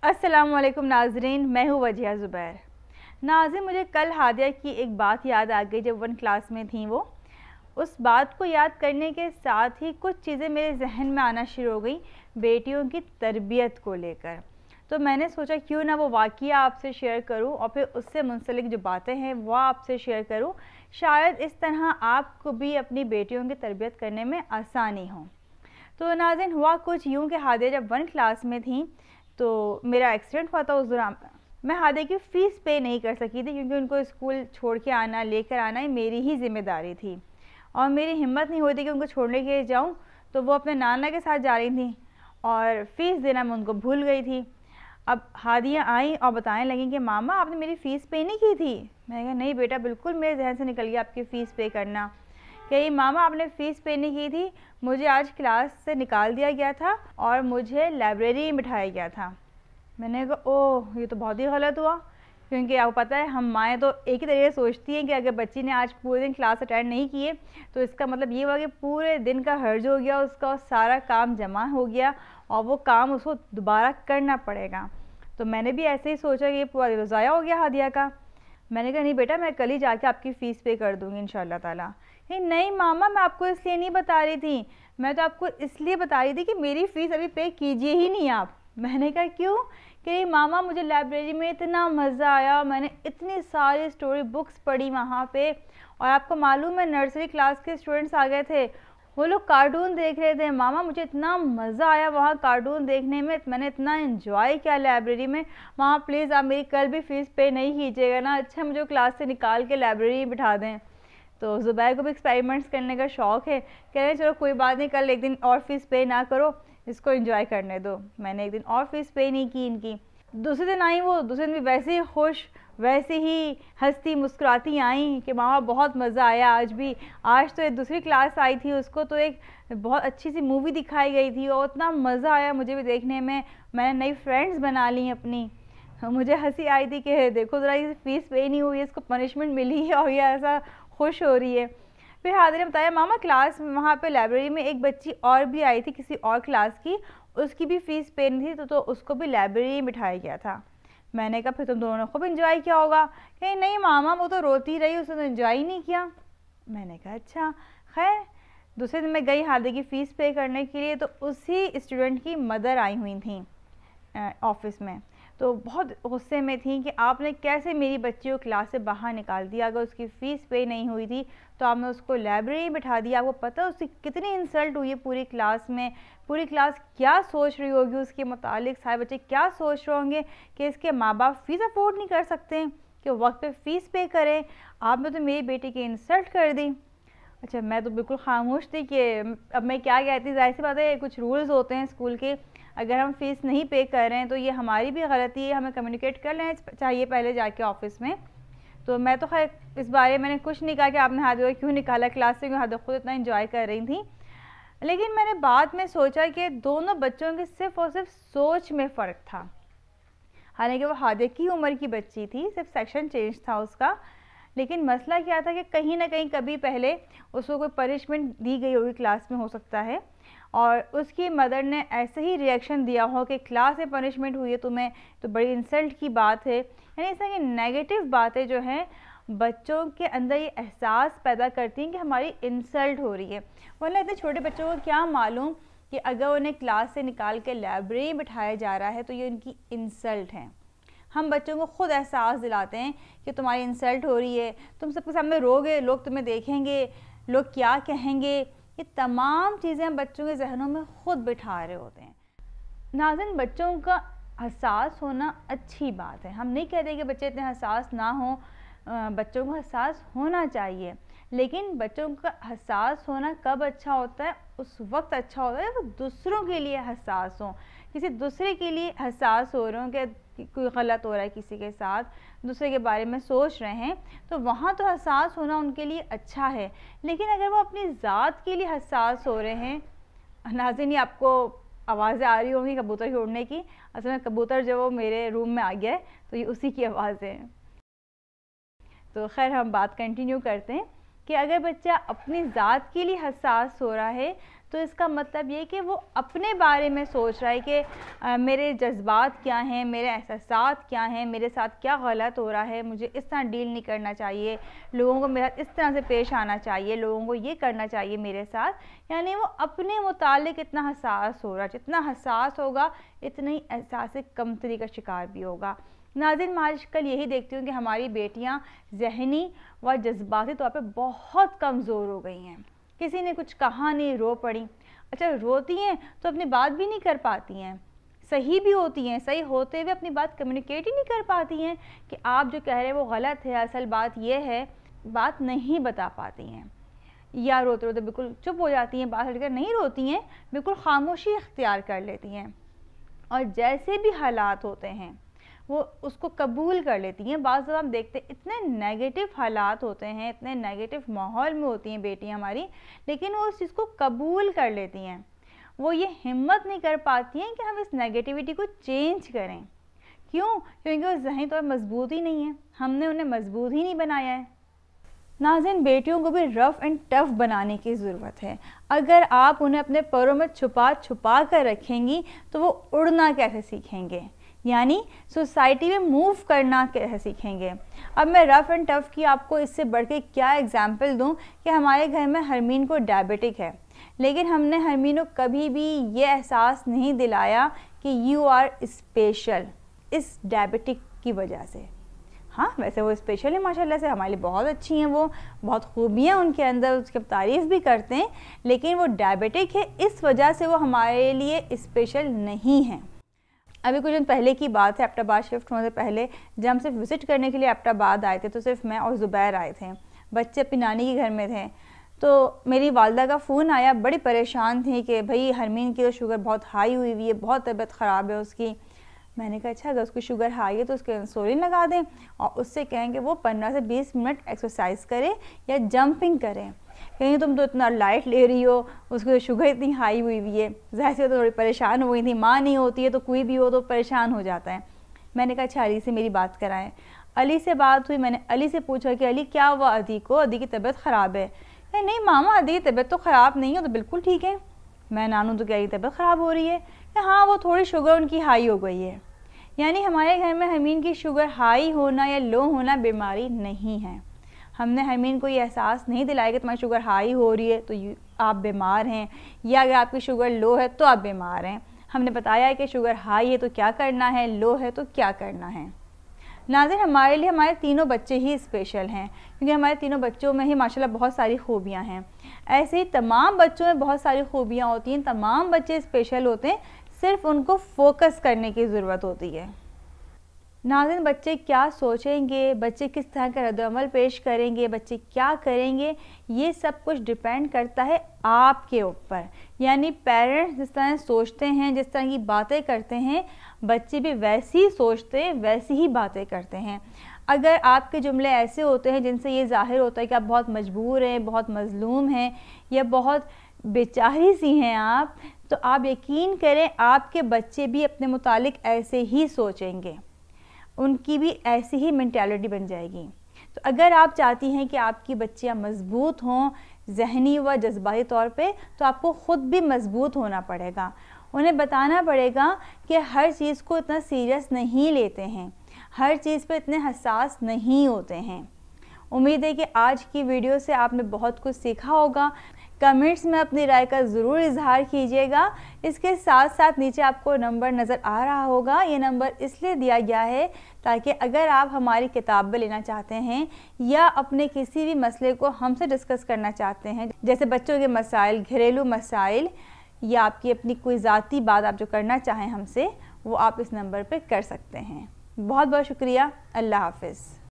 अस्सलाम वालेकुम नाजरीन, मैं हूँ वजिया ज़ुबैर। नाज़रीन, मुझे कल हादिया की एक बात याद आ गई। जब 1 क्लास में थी वो, उस बात को याद करने के साथ ही कुछ चीज़ें मेरे जहन में आना शुरू हो गई बेटियों की तरबियत को लेकर। तो मैंने सोचा क्यों ना वो वाक़या आपसे शेयर करूं और फिर उससे मुंसलिक जो बातें हैं वो आपसे शेयर करूं। शायद इस तरह आपको भी अपनी बेटियों की तरबियत करने में आसानी हो। तो नाज़रीन, हुआ कुछ यूँ कि हादिया जब 1 क्लास में थी तो मेरा एक्सीडेंट हुआ था। उस दौरान मैं हादिया की फ़ीस पे नहीं कर सकी थी, क्योंकि उनको स्कूल छोड़ के आना, लेकर आना ही मेरी ही ज़िम्मेदारी थी और मेरी हिम्मत नहीं होती कि उनको छोड़ने के लिए जाऊँ। तो वो अपने नाना के साथ जा रही थी और फ़ीस देना मैं उनको भूल गई थी। अब हादिया आई और बताने लगी कि मामा आपने मेरी फ़ीस पे नहीं की थी। मैंने कहा नहीं बेटा, बिल्कुल मेरे जहन से निकल गया आपकी फ़ीस पे करना। कही मामा आपने फ़ीस पे नहीं की थी, मुझे आज क्लास से निकाल दिया गया था और मुझे लाइब्रेरी में बिठाया गया था। मैंने कहा ओह, ये तो बहुत ही गलत हुआ, क्योंकि आपको पता है हम माएँ तो एक ही तरीके सोचती हैं कि अगर बच्ची ने आज पूरे दिन क्लास अटेंड नहीं किए तो इसका मतलब ये हुआ कि पूरे दिन का हर्ज हो गया उसका और सारा काम जमा हो गया और वो काम उसको दोबारा करना पड़ेगा। तो मैंने भी ऐसे ही सोचा कि ये पूरा दिन ज़ाया हो गया हादिया का। मैंने कहा नहीं बेटा, मैं कल ही जाके आपकी फ़ीस पे कर दूँगी इंशाअल्लाह ताला। नहीं मामा, मैं आपको इसलिए नहीं बता रही थी, मैं तो आपको इसलिए बता रही थी कि मेरी फ़ीस अभी पे कीजिए ही नहीं आप। मैंने कहा क्यों? कि नहीं मामा, मुझे लाइब्रेरी में इतना मज़ा आया, मैंने इतनी सारी स्टोरी बुक्स पढ़ी वहाँ पे, और आपको मालूम है नर्सरी क्लास के स्टूडेंट्स आ गए थे, वो लोग कार्टून देख रहे थे। मामा मुझे इतना मज़ा आया वहाँ कार्टून देखने में, मैंने इतना एंजॉय किया लाइब्रेरी में। मामा प्लीज़ आप मेरी कल भी फ़ीस पे नहीं कीजिएगा ना, अच्छा मुझे क्लास से निकाल के लाइब्रेरी में बिठा दें। तो ज़ुबैर को भी एक्सपेरिमेंट्स करने का शौक़ है, कह रहे हैं चलो कोई बात नहीं, कल एक दिन और फ़ीस पे ना करो, इसको एंजॉय करने दो। मैंने एक दिन और फ़ीस पे नहीं की इनकी। दूसरे दिन आई वो, दूसरे दिन भी वैसे ही खुश, वैसे ही हंसती मुस्कुराती आई कि मामा बहुत मज़ा आया आज भी। आज तो एक दूसरी क्लास आई थी, उसको तो एक बहुत अच्छी सी मूवी दिखाई गई थी और इतना मज़ा आया मुझे भी देखने में, मैंने नई फ्रेंड्स बना ली अपनी। मुझे हंसी आई थी कि देखो ज़रा, ये फ़ीस पे नहीं हुई, इसको पनिशमेंट मिली है और ये ऐसा खुश हो रही है। फिर हादिया ने बताया मामा क्लास में वहाँ पे लाइब्रेरी में एक बच्ची और भी आई थी किसी और क्लास की, उसकी भी फ़ीस पे नहीं थी तो उसको भी लाइब्रेरी में बिठाया गया था। मैंने कहा फिर तुम दोनों ने खूब इन्जॉय किया होगा। कहीं नहीं मामा, वो तो रोती रही, उसने तो इन्जॉय ही नहीं किया। मैंने कहा अच्छा। खैर दूसरे दिन मैं गई हादिया की फ़ीस पे करने के लिए, तो उसी स्टूडेंट की मदर आई हुई थी ऑफिस में। तो बहुत गुस्से में थी कि आपने कैसे मेरी बच्ची को क्लास से बाहर निकाल दिया, अगर उसकी फ़ीस पे नहीं हुई थी तो आपने उसको लाइब्रेरी में बिठा दिया। आपको पता है उसकी कितनी इंसल्ट हुई है पूरी क्लास में, पूरी क्लास क्या सोच रही होगी उसके मुतालिक, सारे बच्चे क्या सोच रहे होंगे कि इसके माँ बाप फ़ीस अफोर्ड नहीं कर सकते कि वक्त पे फ़ीस पे करें। आपने तो मेरी बेटी की इंसल्ट कर दी। अच्छा, मैं तो बिल्कुल खामोश थी कि अब मैं क्या कहती। जाहिर सी बात है कुछ रूल्स होते हैं स्कूल के, अगर हम फ़ीस नहीं पे कर रहे हैं तो ये हमारी भी गलती है, हमें कम्युनिकेट कर लेना चाहिए पहले जाके ऑफिस में। तो मैं तो खैर इस बारे में मैंने कुछ नहीं कहा कि आपने हादिया को क्यों निकाला क्लास से, क्यों हादिया खुद इतना इंजॉय कर रही थी। लेकिन मैंने बाद में सोचा कि दोनों बच्चों की सिर्फ़ और सिर्फ सोच में फ़र्क था। हालांकि वो हादिया की उम्र की बच्ची थी, सिर्फ सेक्शन चेंज था उसका, लेकिन मसला क्या था कि कहीं ना कहीं कभी पहले उसको कोई पनिशमेंट दी गई होगी क्लास में हो सकता है, और उसकी मदर ने ऐसे ही रिएक्शन दिया हो कि क्लास में पनिशमेंट हुई है तुम्हें, तो बड़ी इंसल्ट की बात है। यानी इस तरह की नेगेटिव बातें जो हैं बच्चों के अंदर ये एहसास पैदा करती हैं कि हमारी इंसल्ट हो रही है। वरना इतने छोटे बच्चों को क्या मालूम कि अगर उन्हें क्लास से निकाल के लाइब्रेरी में बिठाया जा रहा है तो ये उनकी इंसल्ट है। हम बच्चों को खुद एहसास दिलाते हैं कि तुम्हारी इंसल्ट हो रही है, तुम सबके सामने रोगे, लोग तुम्हें देखेंगे, लोग क्या कहेंगे, ये तमाम चीज़ें हम बच्चों के जहनों में खुद बिठा रहे होते हैं। नाज़रीन, बच्चों का हसास होना अच्छी बात है, हम नहीं कहते कि बच्चे इतने हसास ना हों, बच्चों को हसास होना चाहिए, लेकिन बच्चों का हसास होना कब अच्छा होता है? उस वक्त अच्छा होता है वो दूसरों के लिए हसास हों, किसी दूसरे के लिए हसास हो रहे हों कि कोई गलत हो रहा है किसी के साथ, दूसरे के बारे में सोच रहे हैं, तो वहाँ तो हसास होना उनके लिए अच्छा है। लेकिन अगर वो अपनी ज़ात के लिए हसास हो रहे हैं, नाज़रीन ये आपको आवाज़ें आ रही होंगी कबूतर की उड़ने की, असल में कबूतर जो वो मेरे रूम में आ गया है तो ये उसी की आवाज़ें हैं। तो खैर हम बात कंटिन्यू करते हैं कि अगर बच्चा अपनी ज़ात के लिए हसास हो रहा है तो इसका मतलब ये कि वो अपने बारे में सोच रहा है कि मेरे जज्बात क्या हैं, मेरे एहसास क्या हैं, मेरे साथ क्या गलत हो रहा है, मुझे इस तरह डील नहीं करना चाहिए, लोगों को मेरे साथ इस तरह से पेश आना चाहिए, लोगों को ये करना चाहिए मेरे साथ। यानी वो अपने मुतालिक इतना हसास हो रहा है, जितना हसास होगा इतना ही एहसास कमतरी का शिकार भी होगा। नाज़रीन, मैं आजकल यही देखती हूँ कि हमारी बेटियाँ ज़हनी व जज्बाती तौर पे बहुत कमज़ोर हो गई हैं। किसी ने कुछ कहा नहीं, रो पड़ी। अच्छा, रोती हैं तो अपनी बात भी नहीं कर पाती हैं, सही भी होती हैं, सही होते हुए अपनी बात कम्युनिकेट ही नहीं कर पाती हैं कि आप जो कह रहे हैं वो गलत है, असल बात ये है, बात नहीं बता पाती हैं। या रोते रोते बिल्कुल चुप हो जाती हैं, बात हटकर नहीं रोती हैं, बिल्कुल खामोशी इख्तियार कर लेती हैं और जैसे भी हालात होते हैं वो उसको कबूल कर लेती हैं। बाज़ दफ़ा हम देखते हैं इतने नेगेटिव हालात होते हैं, इतने नेगेटिव माहौल में होती हैं बेटियां हमारी, लेकिन वो उस चीज़ को कबूल कर लेती हैं। वो ये हिम्मत नहीं कर पाती हैं कि हम इस नेगेटिविटी को चेंज करें। क्यों? क्योंकि वो ज़हनी तौर पर मजबूत ही नहीं है, हमने उन्हें मजबूत ही नहीं बनाया है। नाज़रीन, बेटियों को भी रफ़ एंड टफ़ बनाने की ज़रूरत है। अगर आप उन्हें अपने पैरों में छुपा छुपा कर रखेंगी तो वो उड़ना कैसे सीखेंगे, यानी सोसाइटी में मूव करना कैसे सीखेंगे। अब मैं रफ़ एंड टफ़ की आपको इससे बढ़ के क्या एग्जांपल दूं कि हमारे घर में हरमीन को डायबिटिक है, लेकिन हमने हरमीन को कभी भी ये एहसास नहीं दिलाया कि यू आर स्पेशल इस डायबिटिक की वजह से। हाँ, वैसे वो स्पेशल है, माशाल्लाह से हमारे लिए बहुत अच्छी हैं, वो बहुत खूबियाँ उनके अंदर, उसकी तारीफ़ भी करते हैं, लेकिन वो डायबिटिक है इस वजह से वो हमारे लिए स्पेशल नहीं है। अभी कुछ दिन पहले की बात है, एबटाबाद शिफ्ट होने से पहले जब हम सिर्फ विज़िट करने के लिए एबटाबाद आए थे तो सिर्फ मैं और ज़ुबैर आए थे, बच्चे अपनी नानी के घर में थे। तो मेरी वालदा का फ़ोन आया, बड़ी परेशान थी कि भाई हरमीन की तो शुगर बहुत हाई हुई हुई है, बहुत तबीयत ख़राब है उसकी। मैंने कहा अच्छा, अगर उसकी शुगर हाई है तो उसके इंसुलिन लगा दें और उससे कहेंगे वो 15 से 20 मिनट एक्सरसाइज करे या जंपिंग करें। कहीं तुम तो इतना लाइट ले रही हो, उसकी शुगर इतनी हाई हुई हुई है, ज़ाहिर सी तो थोड़ी परेशान हो गई थी। माँ नहीं होती है तो कोई भी हो तो परेशान हो जाता है। मैंने कहा अच्छा, अली से मेरी बात कराएं। अली से बात हुई, मैंने अली से पूछा कि अली क्या हुआ अदी को, अदी की तबीयत ख़राब है। नहीं मामा, अदी की तबीयत तो ख़राब नहीं है, तो बिल्कुल ठीक है। मैं नानू तो क्या तबीयत ख़राब हो रही है? हाँ, वो थोड़ी शुगर उनकी हाई हो गई है। यानी हमारे घर में हरमीन की शुगर हाई होना या लो होना बीमारी नहीं है। हमने हरमीन को ये एहसास नहीं दिलाया कि तुम्हारी शुगर हाई हो रही है तो आप बीमार हैं, या अगर आपकी शुगर लो है तो आप बीमार हैं। हमने बताया है कि शुगर हाई है तो क्या करना है, लो है तो क्या करना है। नाज़रीन, हमारे लिए हमारे तीनों बच्चे ही स्पेशल हैं, क्योंकि हमारे तीनों बच्चों में ही माशाल्लाह बहुत सारी खूबियाँ हैं। ऐसे ही तमाम बच्चों में बहुत सारी खूबियाँ होती हैं, तमाम बच्चे स्पेशल होते हैं, सिर्फ उनको फोकस करने की ज़रूरत होती है। नाज़रीन, बच्चे क्या सोचेंगे, बच्चे किस तरह का रद्द-अमल पेश करेंगे, बच्चे क्या करेंगे, ये सब कुछ डिपेंड करता है आपके ऊपर। यानी पेरेंट्स जिस तरह सोचते हैं, जिस तरह की बातें करते हैं, बच्चे भी वैसी ही सोचते हैं, वैसी ही बातें करते हैं। अगर आपके जुमले ऐसे होते हैं जिनसे ये ज़ाहिर होता है कि आप बहुत मजबूर हैं, बहुत मज़लूम हैं या बहुत बेचारी सी हैं आप, तो आप यकीन करें आपके बच्चे भी अपने मुतालिक ऐसे ही सोचेंगे, उनकी भी ऐसी ही मेंटालिटी बन जाएगी। तो अगर आप चाहती हैं कि आपकी बच्चियां मजबूत हों ज़हनी व जज्बाती तौर पे, तो आपको ख़ुद भी मजबूत होना पड़ेगा। उन्हें बताना पड़ेगा कि हर चीज़ को इतना सीरियस नहीं लेते हैं, हर चीज़ पे इतने हसास नहीं होते हैं। उम्मीद है कि आज की वीडियो से आपने बहुत कुछ सीखा होगा। कमेंट्स में अपनी राय का ज़रूर इजहार कीजिएगा। इसके साथ साथ नीचे आपको नंबर नज़र आ रहा होगा, ये नंबर इसलिए दिया गया है ताकि अगर आप हमारी किताबें लेना चाहते हैं या अपने किसी भी मसले को हमसे डिस्कस करना चाहते हैं, जैसे बच्चों के मसाइल, घरेलू मसाइल, या आपकी अपनी कोई ज़ाती बात आप जो करना चाहें हमसे, वो आप इस नंबर पर कर सकते हैं। बहुत बहुत शुक्रिया। अल्लाह हाफ़िज़।